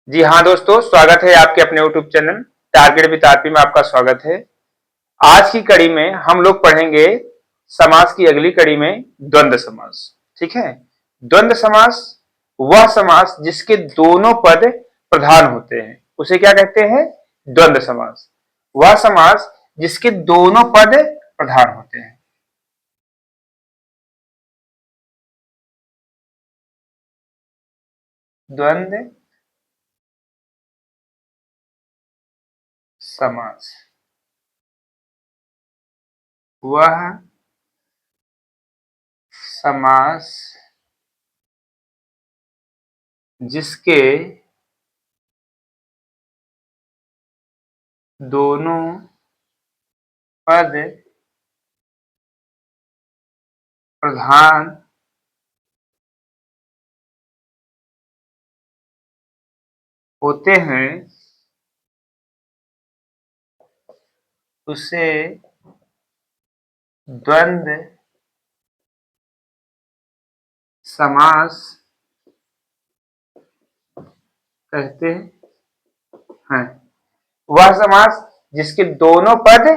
जी हाँ दोस्तों, स्वागत है आपके अपने YouTube channel target with RP में। आपका स्वागत है। आज की कड़ी में हम लोग पढ़ेंगे समास की अगली कड़ी में द्वंद्व समास। ठीक है। द्वंद्व समास वह समास जिसके दोनों पद प्रधान होते हैं उसे क्या कहते हैं? द्वंद्व समास। वह समास जिसके दोनों पद प्रधान होते हैं। द्वंद्व समास वह समास जिसके दोनों पद प्रधान होते हैं उसे द्वंद्व समास कहते हैं। वह समास जिसके दोनों पद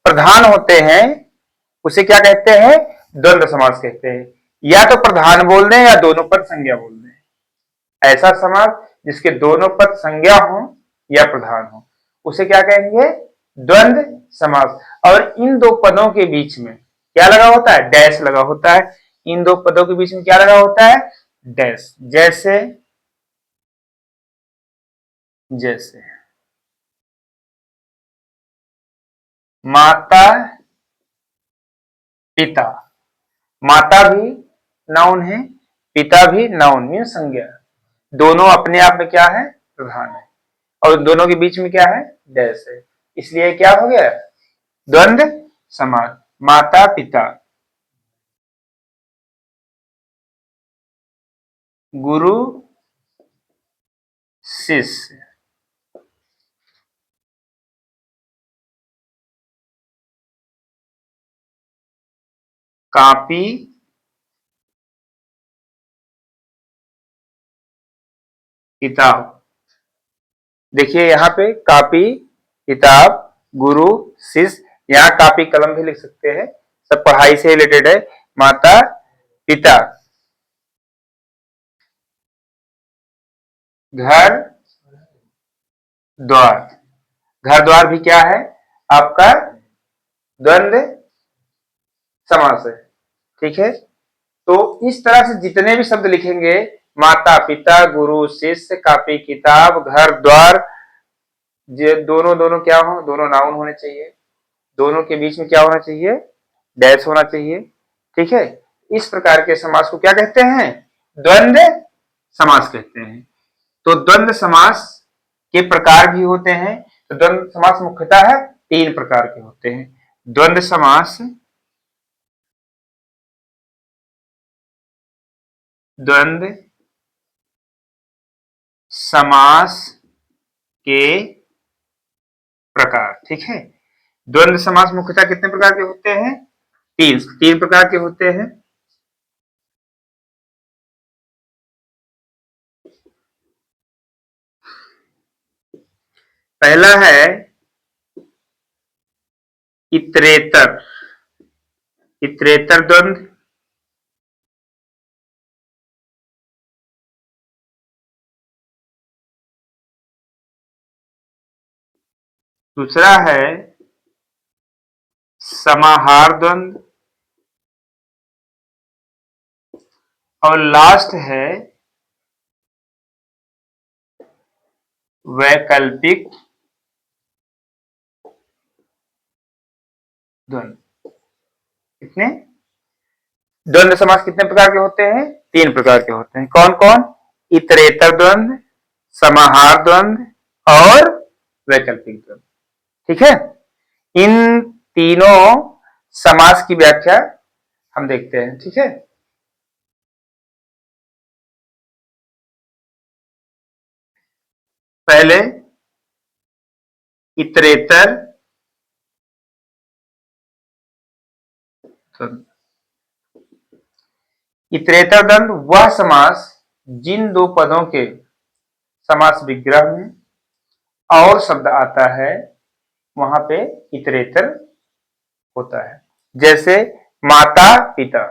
प्रधान होते हैं उसे क्या कहते हैं? द्वंद्व समास कहते हैं। या तो प्रधान बोल दें या दोनों पद संज्ञा बोल दें। ऐसा समास जिसके दोनों पद संज्ञा हो या प्रधान हो उसे क्या कहेंगे? द्वंद्व समास। और इन दो पदों के बीच में क्या लगा होता है? डैश लगा होता है। इन दो पदों के बीच में क्या लगा होता है? डैश। जैसे जैसे माता पिता। माता भी नाउन है, पिता भी नाउन मीन संज्ञा। दोनों अपने आप में क्या है? प्रधान है। और दोनों के बीच में क्या है? डैश है। इसलिए क्या हो गया? द्वंद्व समास। माता पिता, गुरु शिष्य, कापी किताब। देखिए यहाँ पे कापी किताब गुरु शिष्य, यहाँ कापी कलम भी लिख सकते हैं, सब पढ़ाई से रिलेटेड है। माता पिता, घर द्वार। घर द्वार भी क्या है? आपका द्वंद्व समास है। ठीक है। तो इस तरह से जितने भी शब्द लिखेंगे, माता पिता गुरु शिष्य कापी किताब घर द्वार, ये दोनों दोनों क्या हो? दोनों नाउन होने चाहिए। दोनों के बीच में क्या होना चाहिए? डैश होना चाहिए। ठीक है। इस प्रकार के समास को क्या कहते हैं? द्वंद्व समास कहते हैं। तो द्वंद्व समास के प्रकार भी होते हैं। तो द्वंद्व समास मुख्यतः है तीन प्रकार के होते हैं। द्वंद्व समास, द्वंद्व समास के प्रकार। ठीक है। द्वंद्व समास मुख्यतः कितने प्रकार के होते हैं? तीन तीन प्रकार के होते हैं। पहला है इतरेतर। इतरेतर द्वंद्व। दूसरा है समाहार द्वंद्व। और लास्ट है वैकल्पिक द्वंद्व। कितने द्वंद्व समास कितने प्रकार के होते हैं? तीन प्रकार के होते हैं। कौन कौन? इतरेतर द्वंद्व, समाहार द्वंद्व और वैकल्पिक द्वंद्व। ठीक है। इन तीनों समास की व्याख्या हम देखते हैं। ठीक है। पहले इतरेतर द्वंद्व। इतरेतर द्वंद्व वह समास जिन दो पदों के समास विग्रह में और शब्द आता है वहां पे इतरेतर होता है। जैसे माता पिता,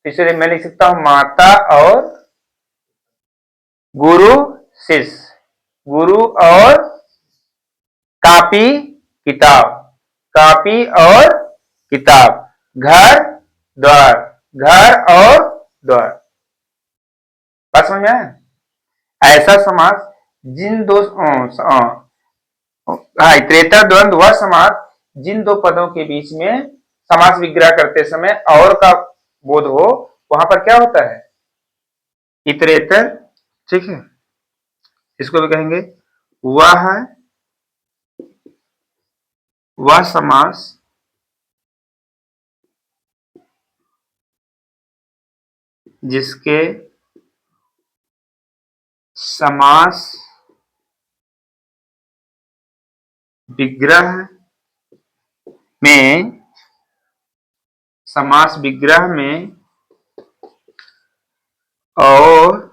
इसलिए मैं लिख सकता हूं माता और गुरु शिष्य, गुरु और कापी किताब, कापी और किताब, घर द्वार, घर और द्वार। बात समझ में आया? ऐसा समास जिन दो इतरेतर द्वंद्व वह समास जिन दो पदों के बीच में समास विग्रह करते समय और का बोध हो, वहां पर क्या होता है? इतरेतर। ठीक है, इसको भी कहेंगे वह समास जिसके समास विग्रह में और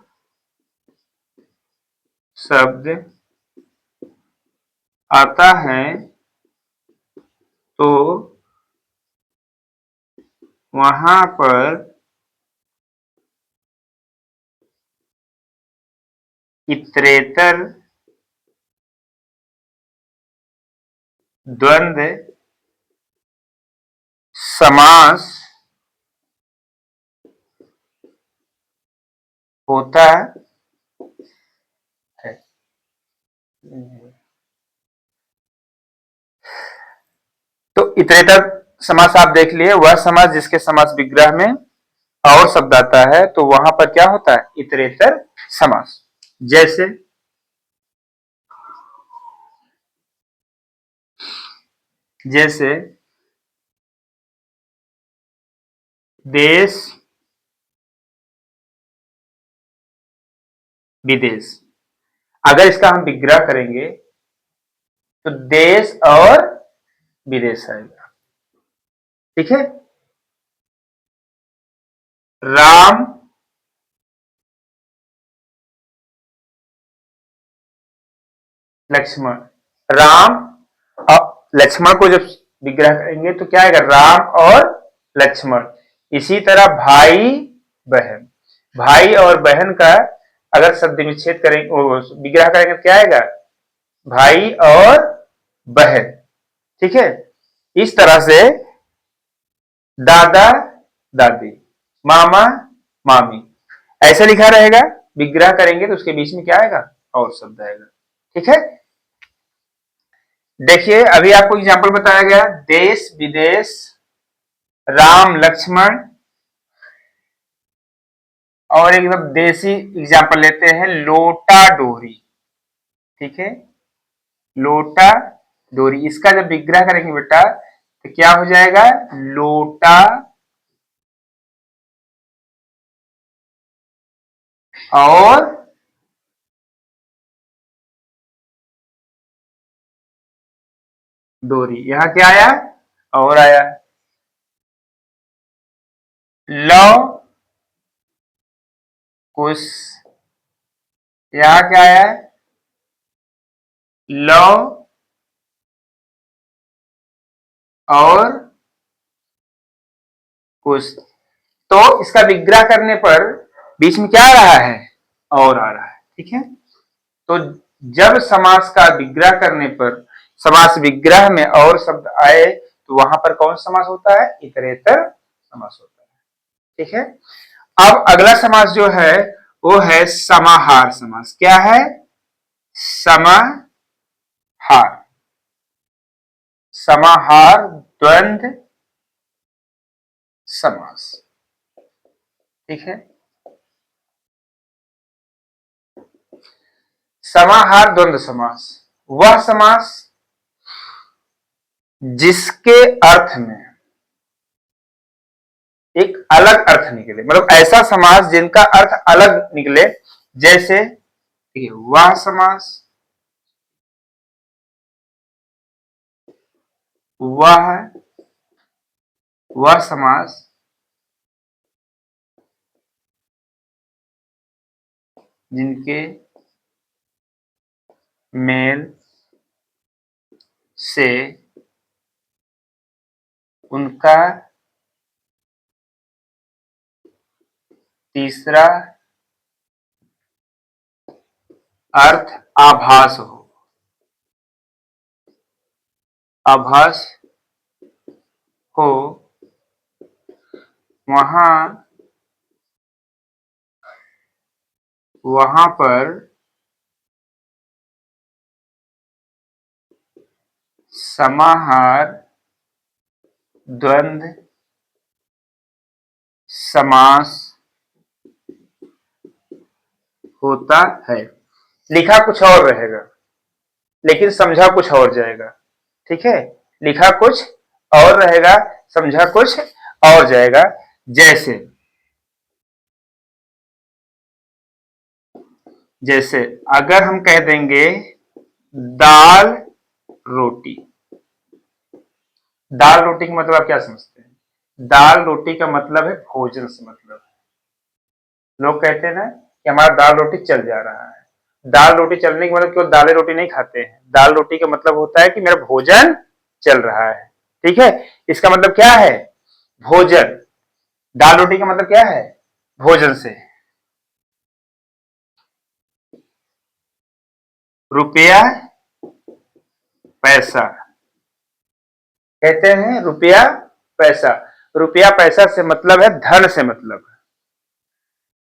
शब्द आता है तो वहां पर इतरेतर द्वंद्व समास होता है। तो इतरेतर समास आप देख लिए, वह समास जिसके समास विग्रह में और शब्द आता है तो वहां पर क्या होता है? इतरेतर समास। जैसे देश विदेश, अगर इसका हम विग्रह करेंगे तो देश और विदेश आएगा। ठीक है, राम लक्ष्मण, राम और लक्ष्मण को जब विग्रह करेंगे तो क्या आएगा? राम और लक्ष्मण। इसी तरह भाई बहन, भाई और बहन का अगर शब्द विच्छेद करेंगे, विग्रह करेंगे तो क्या आएगा? भाई और बहन। ठीक है, इस तरह से दादा दादी, मामा मामी, ऐसे लिखा रहेगा। विग्रह करेंगे तो उसके बीच में क्या आएगा? और शब्द आएगा। ठीक है, देखिए अभी आपको एग्जाम्पल बताया गया, देश विदेश, राम लक्ष्मण, और एकदम देसी एग्जाम्पल लेते हैं, लोटा डोरी। ठीक है, लोटा डोरी, इसका जब विग्रह करेंगे बेटा तो क्या हो जाएगा? लोटा और डोरी, यहां क्या आया? और आया। लव कुश, यहां क्या आया? लव और कुश। तो इसका विग्रह करने पर बीच में क्या आ रहा है? और आ रहा है। ठीक है, तो जब समास का विग्रह करने पर समास विग्रह में और शब्द आए तो वहां पर कौन समास होता है? इतरेतर समास होता है। ठीक है, अब अगला समास जो है वो है समाहार समास। क्या है? समाहार, समाहार द्वंद्व समास। ठीक है, समाहार द्वंद्व समास वह समास जिसके अर्थ में एक अलग अर्थ निकले, मतलब ऐसा समास जिनका अर्थ अलग निकले। जैसे वह समास, वह समास जिनके मेल से उनका तीसरा अर्थ आभास हो, आभास हो, वहां वहां पर समाहार द्वंद्व समास होता है। लिखा कुछ और रहेगा लेकिन समझा कुछ और जाएगा। ठीक है, लिखा कुछ और रहेगा, समझा कुछ और जाएगा। जैसे जैसे अगर हम कह देंगे दाल रोटी, दाल रोटी का मतलब आप क्या समझते हैं? दाल रोटी का मतलब है भोजन से मतलब है। लोग कहते हैं ना कि हमारा दाल रोटी चल जा रहा है। दाल रोटी चलने का मतलब केवल दालें रोटी नहीं खाते हैं। दाल रोटी का मतलब होता है कि मेरा भोजन चल रहा है। ठीक है, इसका मतलब क्या है? भोजन। दाल रोटी का मतलब क्या है? भोजन से। रुपया पैसा कहते हैं, रुपया पैसा। रुपया पैसा से मतलब है धन से मतलब है,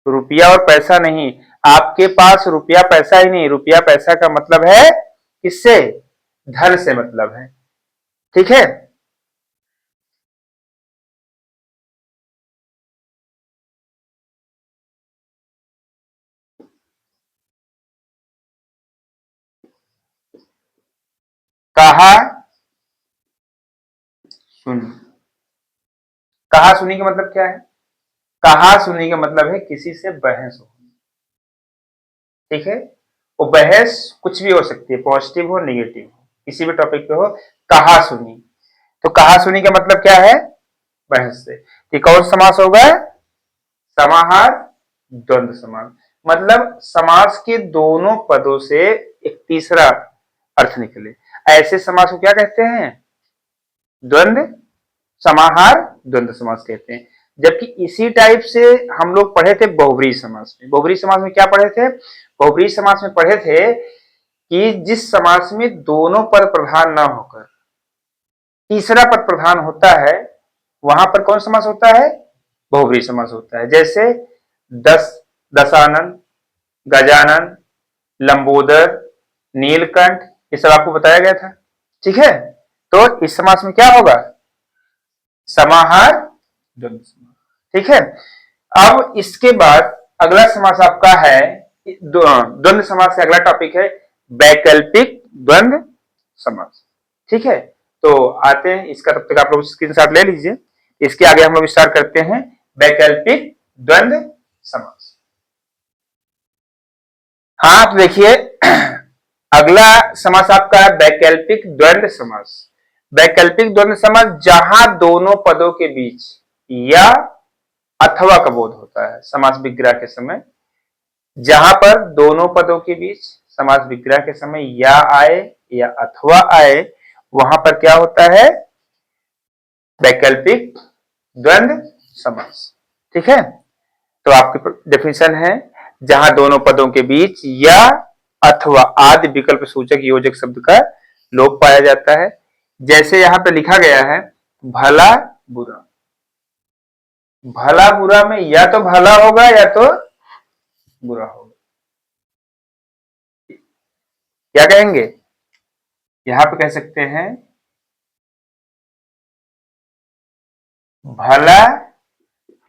रुपया और पैसा नहीं। आपके पास रुपया पैसा ही नहीं, रुपया पैसा का मतलब है किससे? धन से मतलब है। ठीक है, कहा सुन। कहा सुनी का मतलब क्या है? कहा सुनी का मतलब है किसी से बहस हो। ठीक है, वो बहस कुछ भी हो सकती है, पॉजिटिव हो निगेटिव हो, किसी भी टॉपिक पे हो। कहा सुनी, तो कहा सुनी का मतलब क्या है? बहस से। ये कौन समास होगा? समाहार द्वंद्व समास। मतलब समास के दोनों पदों से एक तीसरा अर्थ निकले, ऐसे समास को क्या कहते हैं? द्वंद्व समाहार द्वंद्व समास कहते हैं। जबकि इसी टाइप से हम लोग पढ़े थे बहुब्रीहि समास में। बहुब्रीहि समास में क्या पढ़े थे? बहुब्रीहि समास में पढ़े थे कि जिस समास में दोनों पद प्रधान न होकर तीसरा पद प्रधान होता है, वहां पर कौन समास होता है? बहुब्रीहि समास होता है। जैसे दस, दशानन, गजानन, लंबोदर, नीलकंठ, ये सब आपको बताया गया था। ठीक है, तो इस समास में क्या होगा? समाहार द्वंद्व समास। ठीक है, अब इसके बाद अगला समास आपका है, द्वंद्व समास का अगला टॉपिक है वैकल्पिक द्वंद्व समास। ठीक है, तो आते हैं इसका, तब तक आप लोग स्क्रीनशॉट ले लीजिए। इसके आगे हम लोग स्टार्ट करते हैं वैकल्पिक द्वंद्व समास। हाँ, तो देखिए अगला समास आपका है वैकल्पिक द्वंद्व समास। वैकल्पिक द्वंद्व समास जहां दोनों पदों के बीच या अथवा का बोध होता है समास विग्रह के समय। जहां पर दोनों पदों के बीच समास विग्रह के समय या आए या अथवा आए, वहां पर क्या होता है? वैकल्पिक द्वंद्व समास। ठीक है, तो आपकी डेफिनेशन है जहां दोनों पदों के बीच या अथवा आदि विकल्प सूचक योजक शब्द का लोप पाया जाता है। जैसे यहां पे लिखा गया है भला बुरा। भला बुरा में या तो भला होगा या तो बुरा होगा। क्या कहेंगे? यहां पे कह सकते हैं भला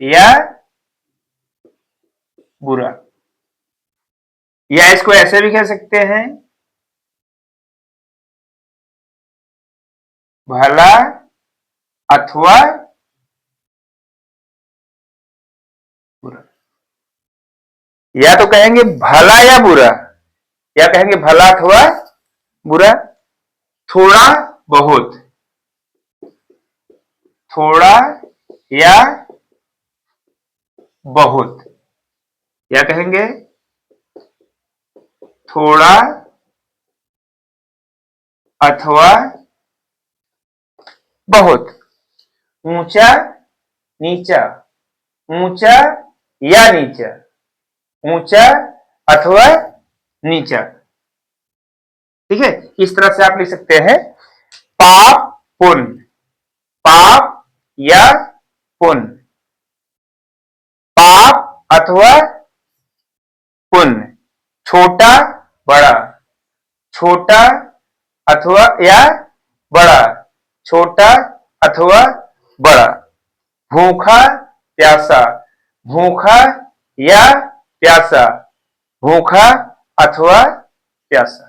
या बुरा, या इसको ऐसे भी कह सकते हैं भला अथवा बुरा। या तो कहेंगे भला या बुरा, या कहेंगे भला अथवा बुरा। थोड़ा बहुत, थोड़ा या बहुत, या कहेंगे थोड़ा अथवा बहुत, ऊंचा नीचा, ऊंचा या नीचा, ऊंचा अथवा नीचा। ठीक है, इस तरह से आप लिख सकते हैं पाप पुण्य, पाप या पुण्य, पाप अथवा पुण्य, छोटा बड़ा, छोटा अथवा या बड़ा, छोटा अथवा बड़ा, भूखा प्यासा, भूखा या प्यासा, भूखा अथवा प्यासा।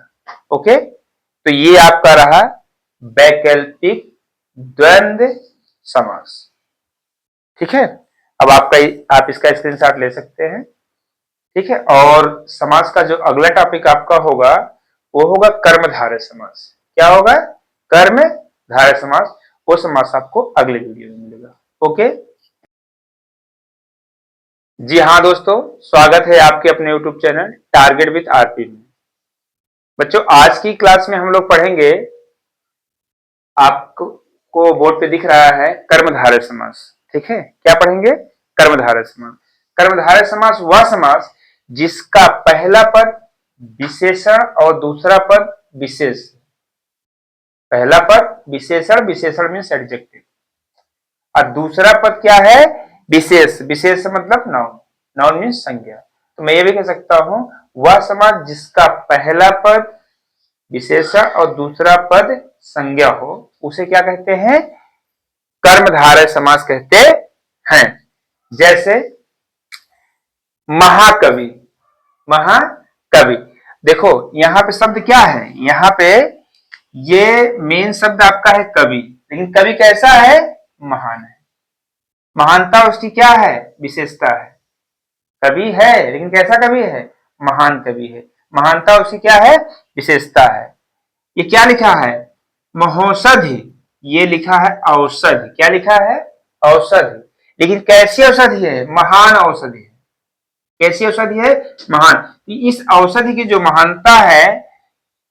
ओके, तो ये आपका रहा वैकल्पिक द्वंद्व समास। ठीक है, अब आप इसका स्क्रीनशॉट ले सकते हैं। ठीक है, और समास का जो अगला टॉपिक आपका होगा वो होगा कर्मधारय समास। क्या होगा? कर्मधारय समास। वो समास आपको अगले वीडियो में मिलेगा। ओके, जी हाँ दोस्तों, स्वागत है आपके अपने YouTube channel target with RP में। बच्चों, आज की क्लास में हम लोग पढ़ेंगे, आपको बोर्ड पे दिख रहा है कर्मधारय समास। ठीक है, क्या पढ़ेंगे? कर्मधारय समास। कर्मधारय समास वह समास जिसका पहला पद विशेषण और दूसरा पद विशेष। पहला पद विशेषण, विशेषण मीन्स एडजेक्टिव, और दूसरा पद क्या है? विशेष। विशेष मतलब नाउन, नाउन मीन्स संज्ञा। तो मैं ये भी कह सकता हूं वह समास जिसका पहला पद विशेषण और दूसरा पद संज्ञा हो, उसे क्या कहते हैं? कर्मधारय समास कहते हैं। जैसे महाकवि, महाकवि, देखो यहां पे शब्द क्या है? यहां पे ये मेन शब्द आपका है कवि, लेकिन कवि कैसा है? महान है। महानता उसकी क्या है? विशेषता है। कवि है लेकिन कैसा कवि है? महान कवि है। महानता उसकी क्या है? विशेषता है। ये क्या लिखा है? महोषधि, ये लिखा है औषधि। क्या लिखा है? औषधि। लेकिन कैसी औषधि है? महान औषधि है। कैसी औषधि है? महान। इस औषधि की जो महानता है,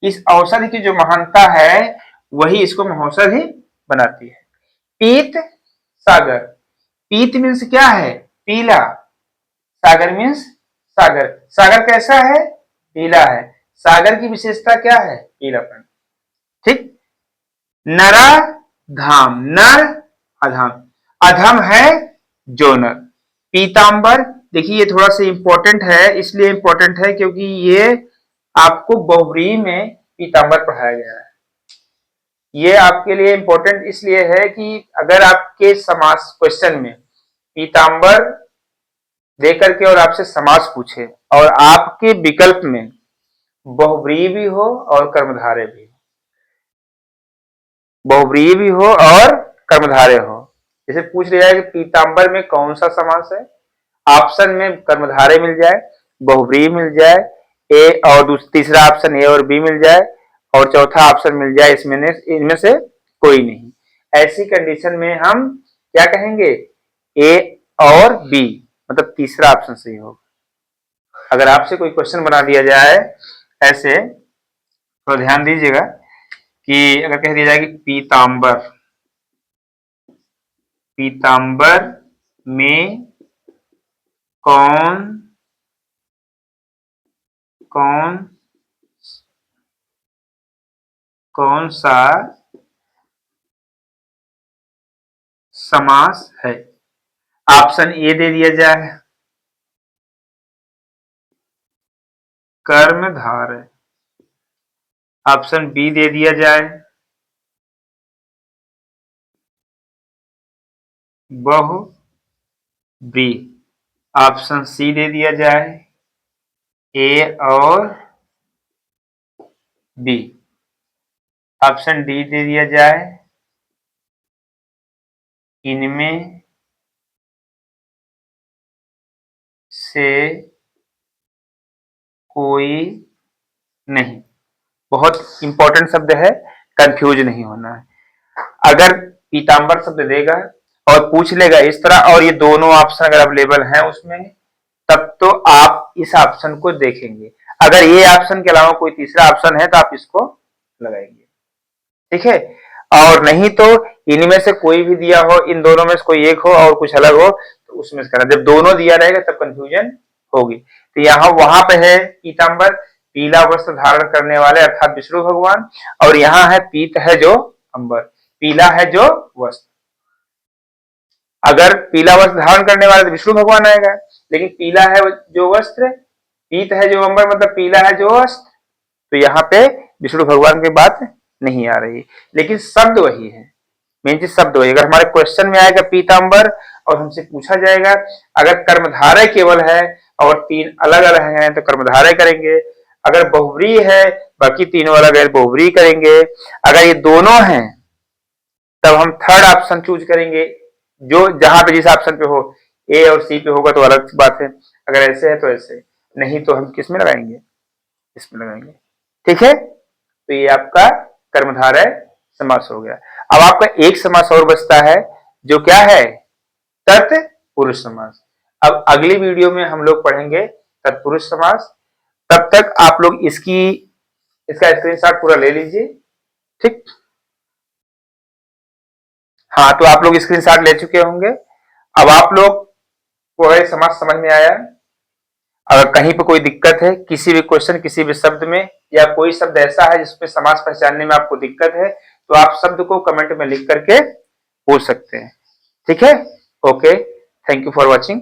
इस औषधि की जो महानता है, वही इसको महौषधि बनाती है। पीत सागर, पीत मीन्स क्या है? पीला, सागर मीन्स सागर। सागर कैसा है? पीला है। सागर की विशेषता क्या है? पीलापन। ठीक। नरा धाम, नर अधम, अधम है जोनर। पीतांबर, देखिए ये थोड़ा सा इंपॉर्टेंट है, इसलिए इंपॉर्टेंट है क्योंकि ये आपको बहुव्रीहि में पीतांबर पढ़ाया गया है। ये आपके लिए इंपॉर्टेंट इसलिए है कि अगर आपके समास क्वेश्चन में पीतांबर देकर के और आपसे समास पूछे और आपके विकल्प में बहुव्रीहि भी हो और कर्मधारय भी, बहुव्रीहि भी हो और कर्मधारय हो। जैसे पूछ लिया है कि पीतांबर में कौन सा समास है, ऑप्शन में कर्मधारय मिल जाए, बहुव्रीहि मिल जाए, ए और तीसरा ऑप्शन ए और बी मिल जाए, और चौथा ऑप्शन मिल जाए इसमें इनमें से कोई नहीं। ऐसी कंडीशन में हम क्या कहेंगे? ए और बी, मतलब तीसरा ऑप्शन सही होगा। अगर आपसे कोई क्वेश्चन बना दिया जाए ऐसे, तो ध्यान दीजिएगा कि अगर कह दिया जाए कि पीतांबर, पीतांबर में कौन कौन कौन सा समास है, ऑप्शन ए दे दिया जाए कर्मधारय, ऑप्शन बी दे दिया जाए बहुव्रीहि, ऑप्शन सी दे दिया जाए ए और बी, ऑप्शन डी दे दिया जाए इनमें से कोई नहीं। बहुत इंपॉर्टेंट शब्द है, कंफ्यूज नहीं होना है। अगर पीतांबर शब्द देगा और पूछ लेगा इस तरह, और ये दोनों ऑप्शन अगर अवेलेबल हैं उसमें, तब तो आप इस ऑप्शन को देखेंगे। अगर ये ऑप्शन के अलावा कोई तीसरा ऑप्शन है तो आप इसको लगाएंगे। ठीक है। और नहीं तो इनमें से कोई भी दिया हो, इन दोनों में से कोई एक हो और कुछ अलग हो तो उसमें से करना। जब दोनों दिया रहेगा तब कंफ्यूजन होगी। तो यहाँ वहां पे है पीतांबर, पीला वस्त्र धारण करने वाले अर्थात विष्णु भगवान, और यहाँ है पीत है जो अंबर, पीला है जो वस्त्र। अगर पीला वस्त्र धारण करने वाले तो विष्णु भगवान आएगा, लेकिन पीला है जो वस्त्र, पीत है जो अंबर मतलब पीला है जो वस्त्र, तो यहाँ पे विष्णु भगवान की बात नहीं आ रही, लेकिन शब्द वही है। मेन चीज शब्द वही। अगर हमारे क्वेश्चन में आएगा पीतांबर और हमसे पूछा जाएगा अगर कर्मधारय केवल है और तीन अलग अलग हैं तो कर्मधारय करेंगे, अगर बहुव्रीहि है बाकी तीनों अलग है बहुव्रीहि करेंगे, अगर ये दोनों हैं तब हम थर्ड ऑप्शन चूज करेंगे, जो जहां पे जिस ऑप्शन पे हो, ए और सी पे होगा तो अलग बात है, अगर ऐसे है तो ऐसे, नहीं तो हम किस में लगाएंगे, इसमें लगाएंगे। ठीक है, तो ये आपका कर्मधारय समास हो गया। अब आपका एक समास और बचता है जो क्या है, तत्पुरुष समास। अब अगली वीडियो में हम लोग पढ़ेंगे तत्पुरुष समास। तब तक आप लोग इसका स्क्रीनशॉट पूरा ले लीजिए। ठीक, हाँ तो आप लोग स्क्रीनशॉट ले चुके होंगे। अब आप लोग को समास समझ में आया। अगर कहीं पर कोई दिक्कत है, किसी भी क्वेश्चन किसी भी शब्द में, या कोई शब्द ऐसा है जिसमें समास पहचानने में आपको दिक्कत है, तो आप शब्द को कमेंट में लिख करके पूछ सकते हैं। ठीक है, okay, thank you for watching.